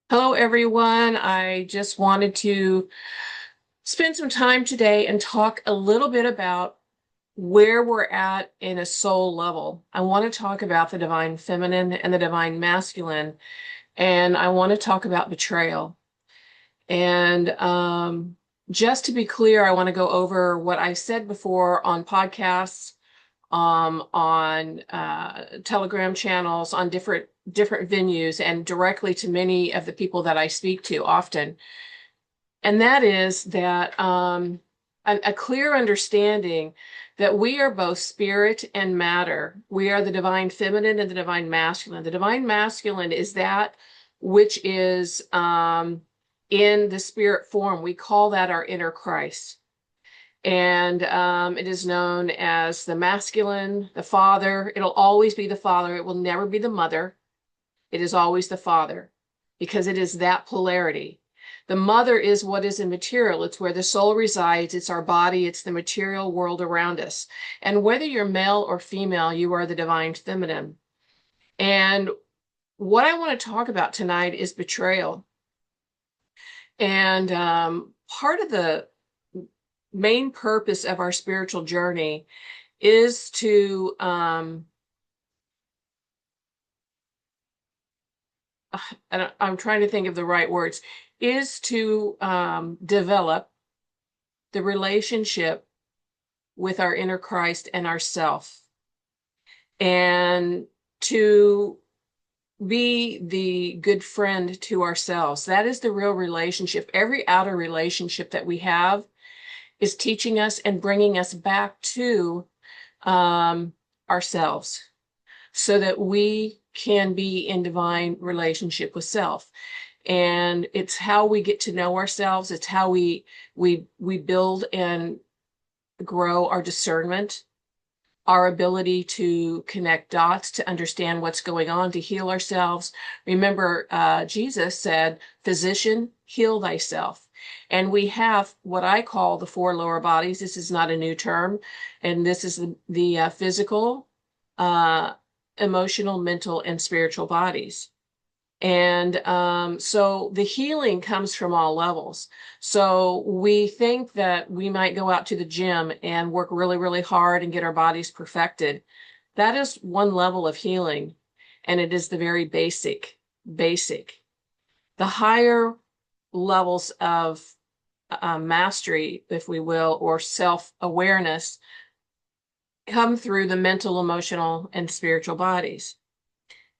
Hello, everyone. I just wanted to spend some time today and talk a little bit about where we're at in a soul level. I want to talk about the divine feminine and the divine masculine, and I want to talk about betrayal. And just to be clear, I want to go over what I said before on podcasts, on Telegram channels, on different venues, and directly to many of the people that I speak to often. And that is that a clear understanding that we are both spirit and matter. We are the divine feminine and the divine masculine. The divine masculine is that which is in the spirit form. We call that our inner Christ. And it is known as the masculine, the father. It'll always be the father. It will never be the mother. It is always the father because it is that polarity. The mother is what is immaterial. It's where the soul resides. It's our body. It's the material world around us. And whether you're male or female, you are the divine feminine. And what I want to talk about tonight is betrayal. And part of the main purpose of our spiritual journey is to and I'm trying to think of the right words, is to develop the relationship with our inner Christ and ourself, and to be the good friend to ourselves. That is the real relationship. Every outer relationship that we have is teaching us and bringing us back to ourselves so that we can be in divine relationship with self. And it's how we get to know ourselves. It's how we build and grow our discernment, our ability to connect dots, to understand what's going on, to heal ourselves. Remember, Jesus said, "Physician, heal thyself." And we have what I call the four lower bodies. This is not a new term, and this is the physical, uh, emotional, mental, and spiritual bodies. And so the healing comes from all levels. So we think that we might go out to the gym and work really, really hard and get our bodies perfected. That is one level of healing, and it is the very basic. The higher levels of mastery, if we will, or self-awareness come through the mental, emotional, and spiritual bodies.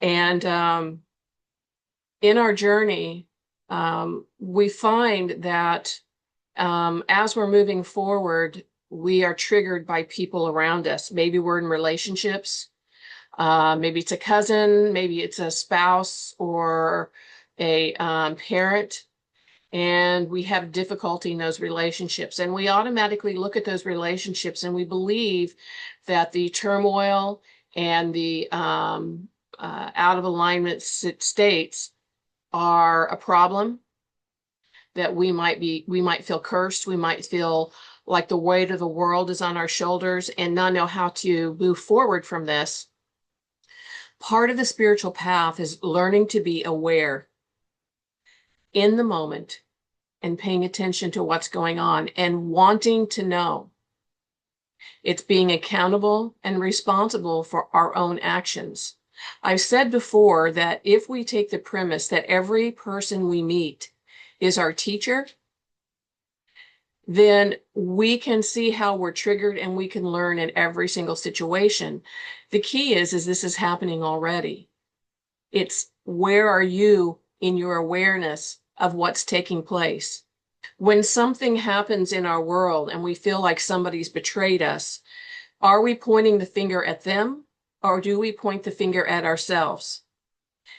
And in our journey, we find that as we're moving forward, we are triggered by people around us. Maybe we're in relationships. Maybe it's a cousin, maybe it's a spouse or a parent, and we have difficulty in those relationships. And we automatically look at those relationships and we believe that the turmoil and the out of alignment states are a problem, that we might feel cursed, we might feel like the weight of the world is on our shoulders and not know how to move forward from this. Part of the spiritual path is learning to be aware in the moment and paying attention to what's going on and wanting to know. It's being accountable and responsible for our own actions. I've said before that if we take the premise that every person we meet is our teacher, then we can see how we're triggered and we can learn in every single situation. The key is this is happening already. It's where are you in your awareness of what's taking place? When something happens in our world and we feel like somebody's betrayed us, are we pointing the finger at them or do we point the finger at ourselves?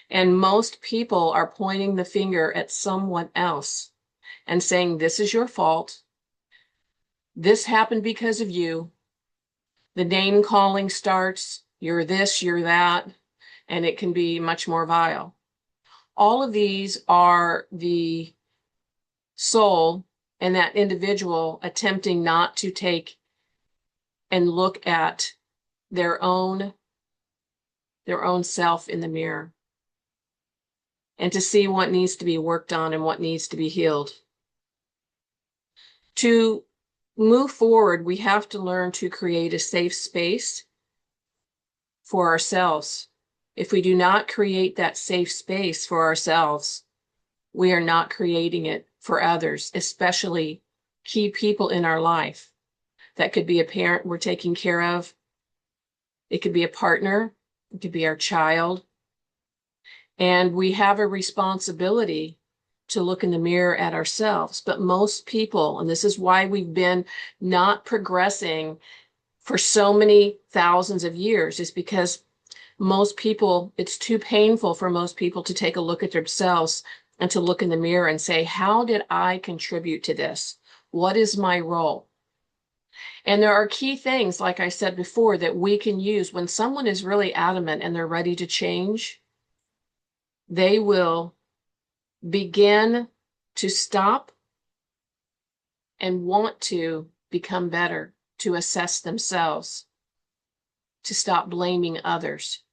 And most people are pointing the finger at someone else and saying, this is your fault. This happened because of you. The name calling starts, you're this, you're that, and it can be much more vile. All of these are the soul and that individual attempting not to take and look at their own self in the mirror. and to see what needs to be worked on and what needs to be healed. To move forward, we have to learn to create a safe space for ourselves. If we do not create that safe space for ourselves, we are not creating it for others, especially key people in our life. That could be a parent we're taking care of. It could be a partner. It could be our child. And we have a responsibility to look in the mirror at ourselves. But most people, and this is why we've been not progressing for so many thousands of years, is because most people, it's too painful for most people to take a look at themselves and to look in the mirror and say, how did I contribute to this? What is my role? And there are key things, like I said before, that we can use when someone is really adamant and they're ready to change. They will begin to stop and want to become better, to assess themselves, to stop blaming others,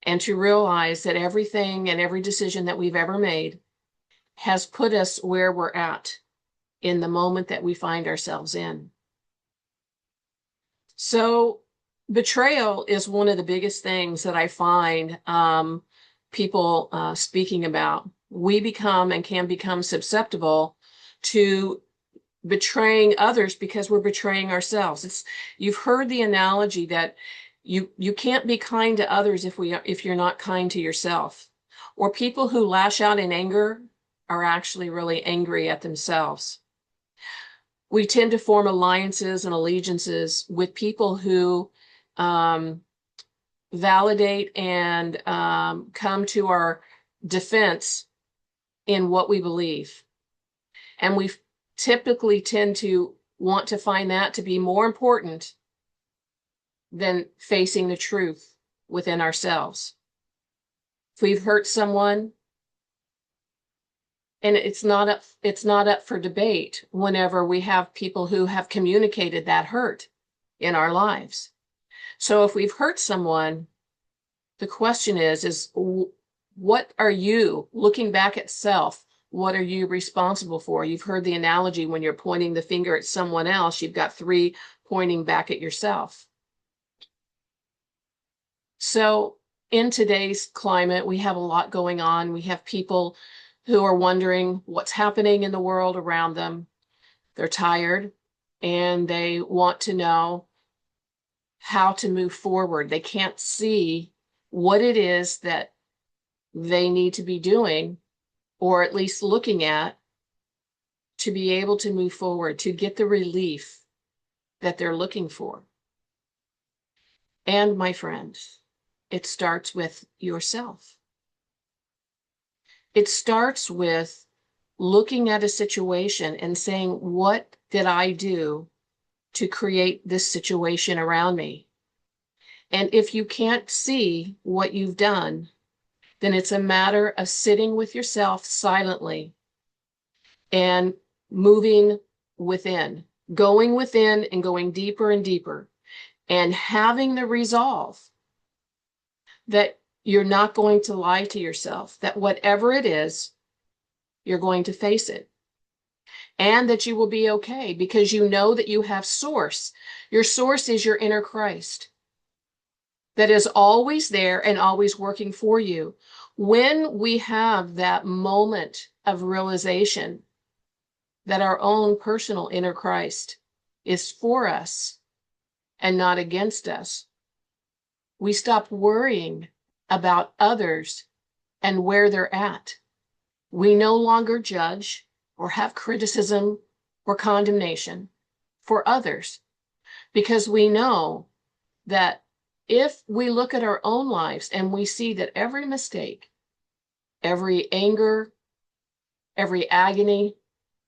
and to realize that everything and every decision that we've ever made has put us where we're at in the moment that we find ourselves in. So betrayal is one of the biggest things that I find people speaking about. We become and can become susceptible to betraying others because we're betraying ourselves. You've heard the analogy that you can't be kind to others if you're not kind to yourself. Or people who lash out in anger are actually really angry at themselves. We tend to form alliances and allegiances with people who validate and come to our defense in what we believe. And we typically tend to want to find that to be more important than facing the truth within ourselves. If we've hurt someone, and it's not up for debate whenever we have people who have communicated that hurt in our lives. So if we've hurt someone, the question is what are you, looking back at self, what are you responsible for? You've heard the analogy when you're pointing the finger at someone else, you've got 3 pointing back at yourself. So in today's climate, we have a lot going on. We have people who are wondering what's happening in the world around them. They're tired and they want to know how to move forward. They can't see what it is that they need to be doing, or at least looking at, to be able to move forward, to get the relief that they're looking for. And my friends, it starts with yourself. It starts with looking at a situation and saying, what did I do to create this situation around me? And if you can't see what you've done, then it's a matter of sitting with yourself silently and moving within and going deeper and deeper, and having the resolve that you're not going to lie to yourself, that whatever it is, you're going to face it, and that you will be okay because you know that you have source. Your source is your inner Christ that is always there and always working for you. When we have that moment of realization that our own personal inner Christ is for us and not against us, we stop worrying about others and where they're at. We no longer judge or have criticism or condemnation for others, because we know that if we look at our own lives and we see that every mistake, every anger, every agony,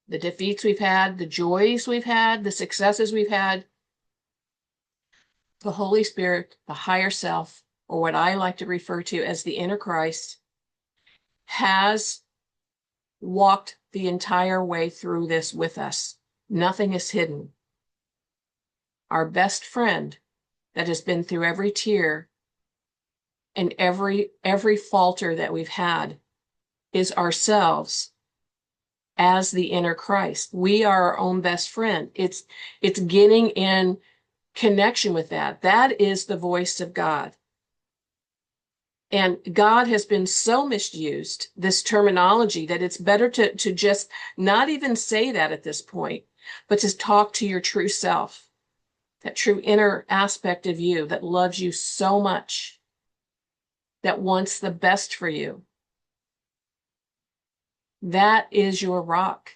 the defeats we've had, the joys we've had, the successes we've had, the Holy Spirit, the higher self, or what I like to refer to as the inner Christ, has walked the entire way through this with us. Nothing is hidden. Our best friend that has been through every tear and every falter that we've had is ourselves as the inner Christ. We are our own best friend. It's getting in connection with that. That is the voice of God. And God has been so misused, this terminology, that it's better to just not even say that at this point, but to talk to your true self, that true inner aspect of you that loves you so much, that wants the best for you. That is your rock.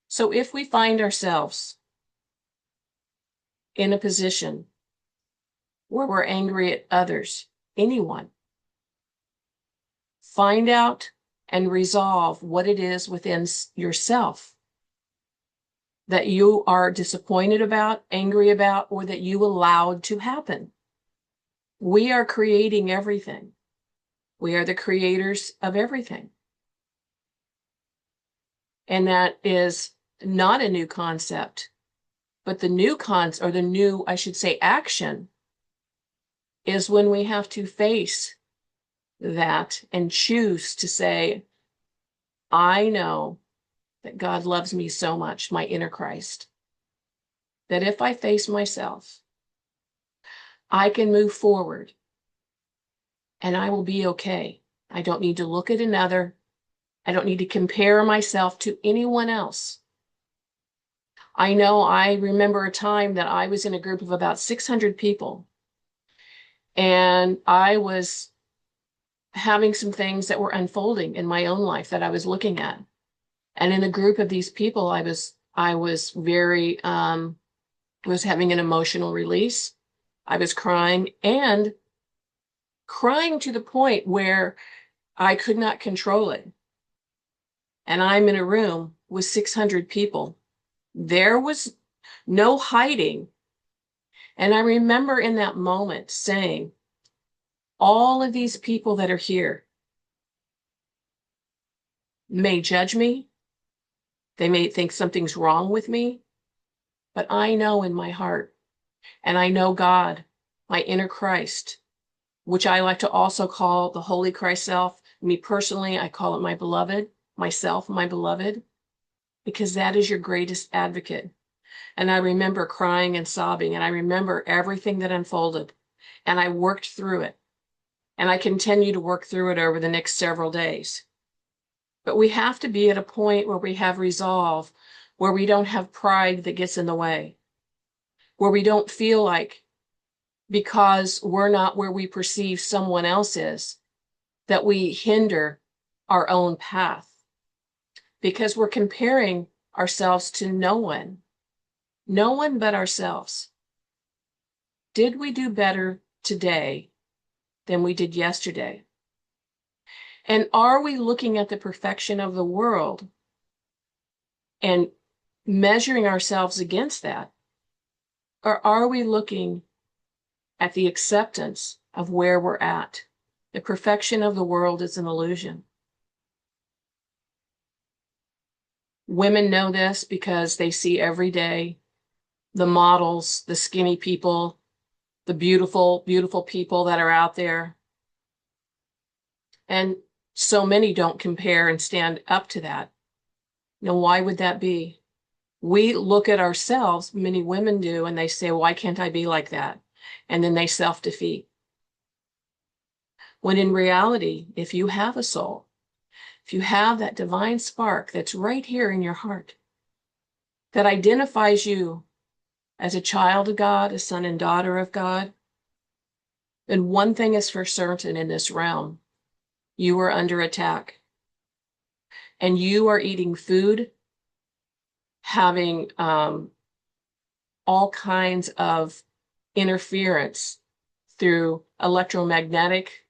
So if we find ourselves in a position where we're angry at others, anyone, find out and resolve what it is within yourself that you are disappointed about, angry about, or that you allowed to happen. We are creating everything. We are the creators of everything. And that is not a new concept, but the new action is when we have to face that and choose to say, I know that God loves me so much, my inner Christ, that if I face myself, I can move forward and I will be okay. I don't need to look at another. I don't need to compare myself to anyone else. I remember a time that I was in a group of about 600 people, and I was having some things that were unfolding in my own life that I was looking at. And in a group of these people, I was having an emotional release. I was crying to the point where I could not control it. And I'm in a room with 600 people. There was no hiding. And I remember in that moment saying, all of these people that are here may judge me. They may think something's wrong with me, but I know in my heart, and I know God, my inner Christ, which I like to also call the Holy Christ self. Me personally, I call it my beloved, myself, my beloved, because that is your greatest advocate. And I remember crying and sobbing, and I remember everything that unfolded, and I worked through it. And I continue to work through it over the next several days. But we have to be at a point where we have resolve, where we don't have pride that gets in the way, where we don't feel like because we're not where we perceive someone else is, that we hinder our own path, because we're comparing ourselves to no one but ourselves. Did we do better today than we did yesterday? And are we looking at the perfection of the world and measuring ourselves against that? Or are we looking at the acceptance of where we're at? The perfection of the world is an illusion. Women know this because they see every day the models, the skinny people, the beautiful, beautiful people that are out there. And so many don't compare and stand up to that. Now, why would that be? We look at ourselves, many women do, and they say, why can't I be like that? And then they self-defeat. When in reality, if you have a soul, if you have that divine spark that's right here in your heart, that identifies you as a child of God, a son and daughter of God, then one thing is for certain in this realm: you are under attack. And you are eating food, having all kinds of interference through electromagnetic,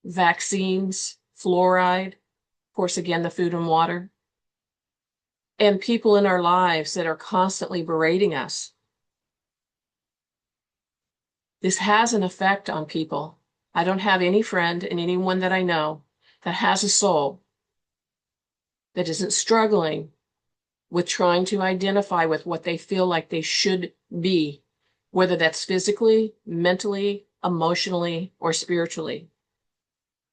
vaccines, fluoride, of course, again, the food and water, and people in our lives that are constantly berating us. This has an effect on people. I don't have any friend and anyone that I know that has a soul that isn't struggling with trying to identify with what they feel like they should be, whether that's physically, mentally, emotionally, or spiritually.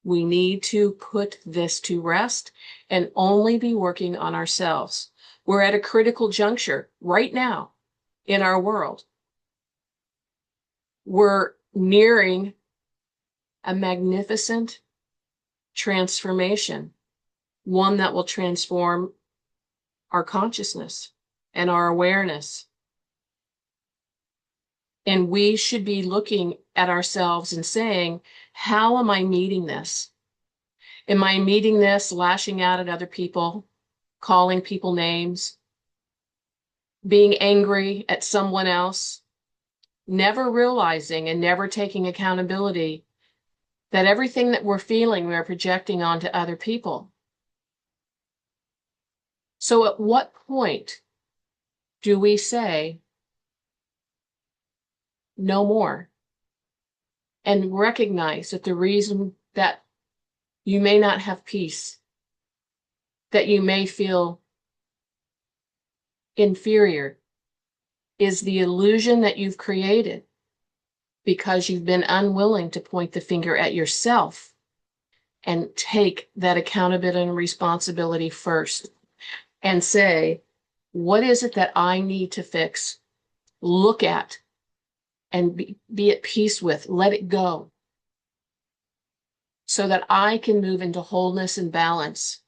We need to put this to rest and only be working on ourselves. We're at a critical juncture right now in our world. We're nearing a magnificent transformation, one that will transform our consciousness and our awareness. And we should be looking at ourselves and saying, how am I meeting this? Am I meeting this lashing out at other people, calling people names, being angry at someone else, never realizing and never taking accountability that everything that we're feeling, we're projecting onto other people? So at what point do we say, no more, and recognize that the reason that you may not have peace, that you may feel inferior, is the illusion that you've created because you've been unwilling to point the finger at yourself and take that accountability and responsibility first and say, what is it that I need to fix? Look at and be at peace with, let it go, so that I can move into wholeness and balance,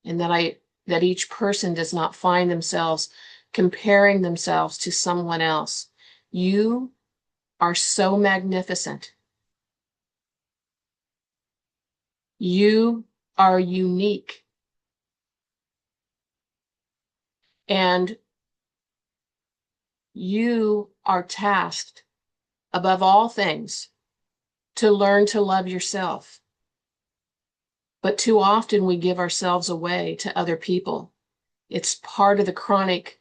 and that each person does not find themselves comparing themselves to someone else. You are so magnificent. You are unique. And you are tasked, above all things, to learn to love yourself. But too often we give ourselves away to other people. It's part of the chronic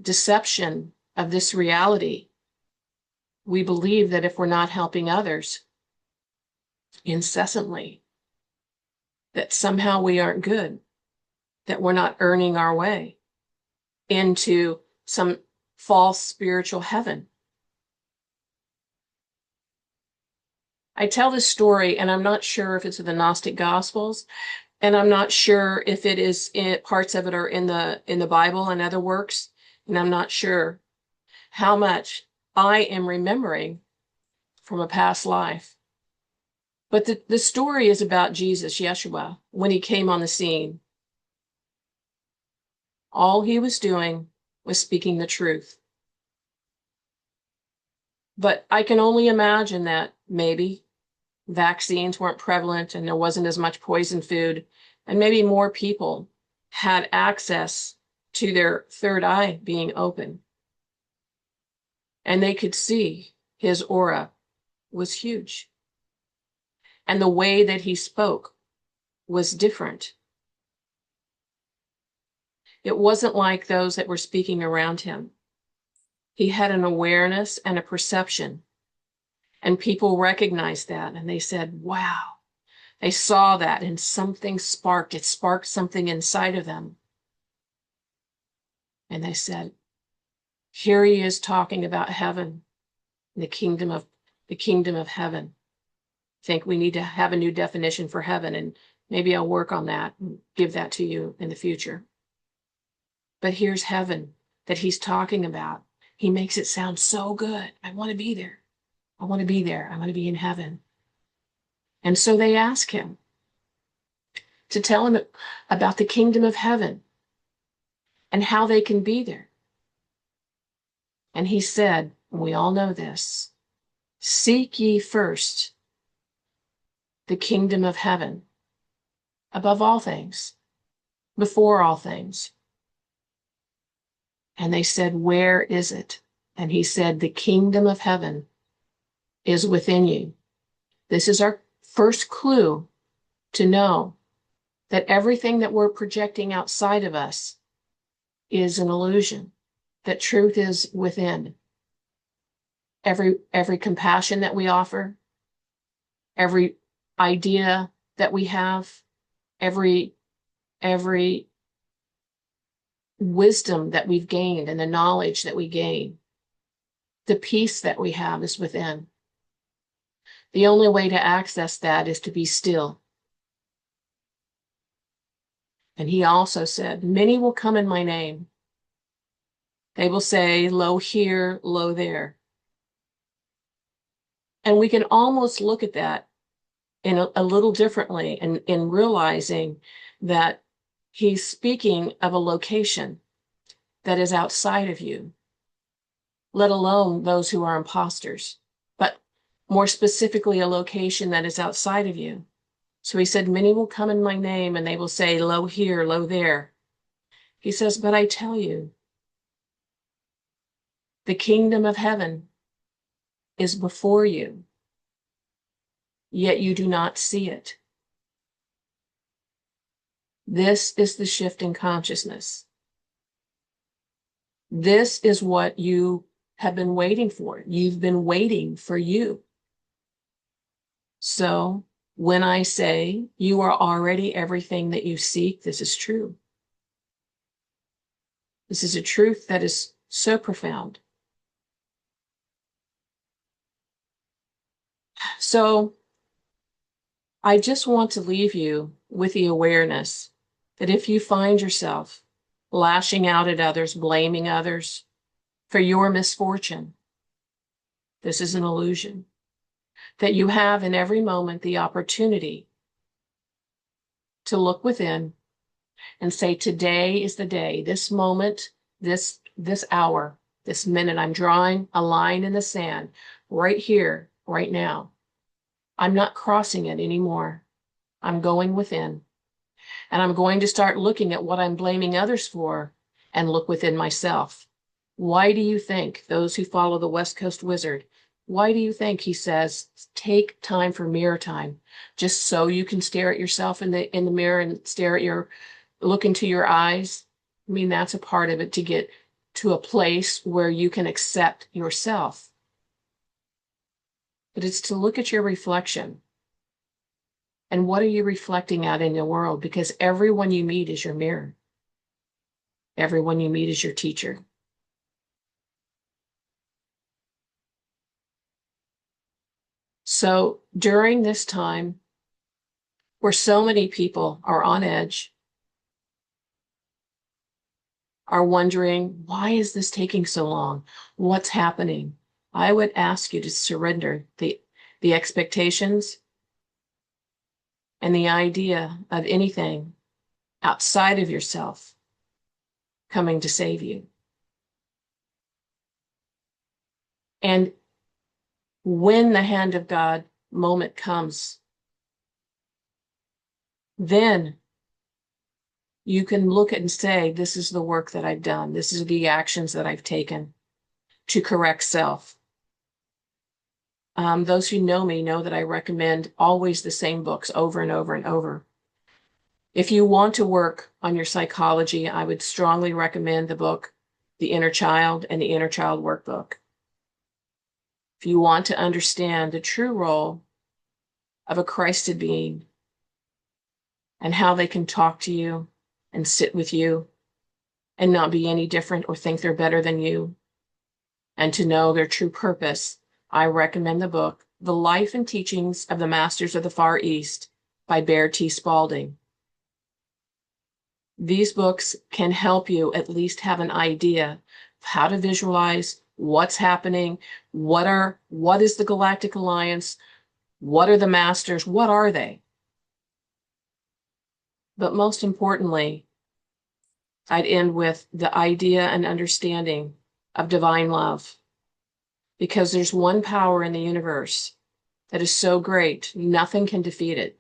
deception of this reality. We believe that if we're not helping others incessantly, that somehow we aren't good, that we're not earning our way into some false spiritual heaven. I tell this story, and I'm not sure if it's in the Gnostic Gospels, and I'm not sure if it is parts of it are in the Bible and other works, and I'm not sure how much I am remembering from a past life. But the story is about Jesus, Yeshua, when he came on the scene. All he was doing was speaking the truth. But I can only imagine that maybe vaccines weren't prevalent and there wasn't as much poison food, and maybe more people had access to their third eye being open. And they could see his aura was huge. And the way that he spoke was different. It wasn't like those that were speaking around him. He had an awareness and a perception. And people recognized that and they said, wow. They saw that and something sparked. It sparked something inside of them. And they said, here he is talking about heaven, the kingdom of heaven. I think we need to have a new definition for heaven, and maybe I'll work on that and give that to you in the future. But here's heaven that he's talking about. He makes it sound so good. I want to be there. I want to be there. I want to be in heaven. And so they ask him to tell him about the kingdom of heaven and how they can be there. And he said, and we all know this, seek ye first the kingdom of heaven above all things, before all things. And they said, where is it? And he said, the kingdom of heaven is within you. This is our first clue to know that everything that we're projecting outside of us is an illusion, that truth is within. Every compassion that we offer, every idea that we have, every wisdom that we've gained and the knowledge that we gain, the peace that we have is within. The only way to access that is to be still. And he also said, many will come in my name. They will say, lo here, lo there. And we can almost look at that in a little differently, and in realizing that he's speaking of a location that is outside of you, let alone those who are imposters, but more specifically, a location that is outside of you. So he said, many will come in my name and they will say, lo here, lo there. He says, but I tell you, the kingdom of heaven is before you, yet you do not see it. This is the shift in consciousness. This is what you have been waiting for. You've been waiting for you. So when I say you are already everything that you seek, this is true. This is a truth that is so profound. So I just want to leave you with the awareness that if you find yourself lashing out at others, blaming others for your misfortune, this is an illusion. That you have in every moment the opportunity to look within and say, today is the day, this moment, this hour, this minute, I'm drawing a line in the sand right here, right now. I'm not crossing it anymore. I'm going within. And I'm going to start looking at what I'm blaming others for and look within myself. Why do you think those who follow the West Coast Wizard, why do you think he says, take time for mirror time, just so you can stare at yourself in the mirror and look into your eyes? I mean, that's a part of it, to get to a place where you can accept yourself. But it's to look at your reflection. And what are you reflecting out in the world? Because everyone you meet is your mirror. Everyone you meet is your teacher. So during this time where so many people are on edge, are wondering, why is this taking so long? What's happening? I would ask you to surrender the expectations and the idea of anything outside of yourself coming to save you. And when the hand of God moment comes, then you can look and say, this is the work that I've done. This is the actions that I've taken to correct self. Those who know me know that I recommend always the same books over and over and over. If you want to work on your psychology, I would strongly recommend the book, The Inner Child and the Inner Child Workbook. If you want to understand the true role of a Christed being and how they can talk to you and sit with you and not be any different or think they're better than you, and to know their true purpose, I recommend the book, The Life and Teachings of the Masters of the Far East by Bear T. Spalding. These books can help you at least have an idea of how to visualize what's happening, what is the Galactic Alliance, what are the masters, what are they? But most importantly, I'd end with the idea and understanding of divine love, because there's one power in the universe that is so great, nothing can defeat it.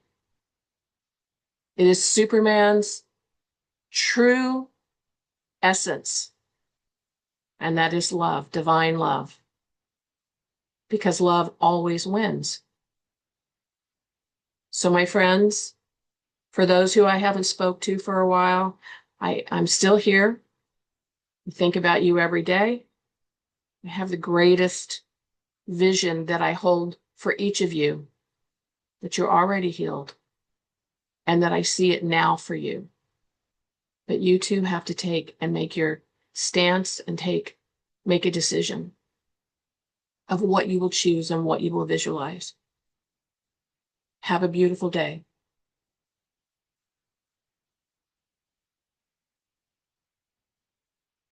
It is Superman's true essence, and that is love, divine love, because love always wins. So my friends, for those who I haven't spoke to for a while, I'm still here. I think about you every day. I have the greatest vision that I hold for each of you, that you're already healed and that I see it now for you. But you too have to take and make your stance and make a decision of what you will choose and what you will visualize. Have a beautiful day.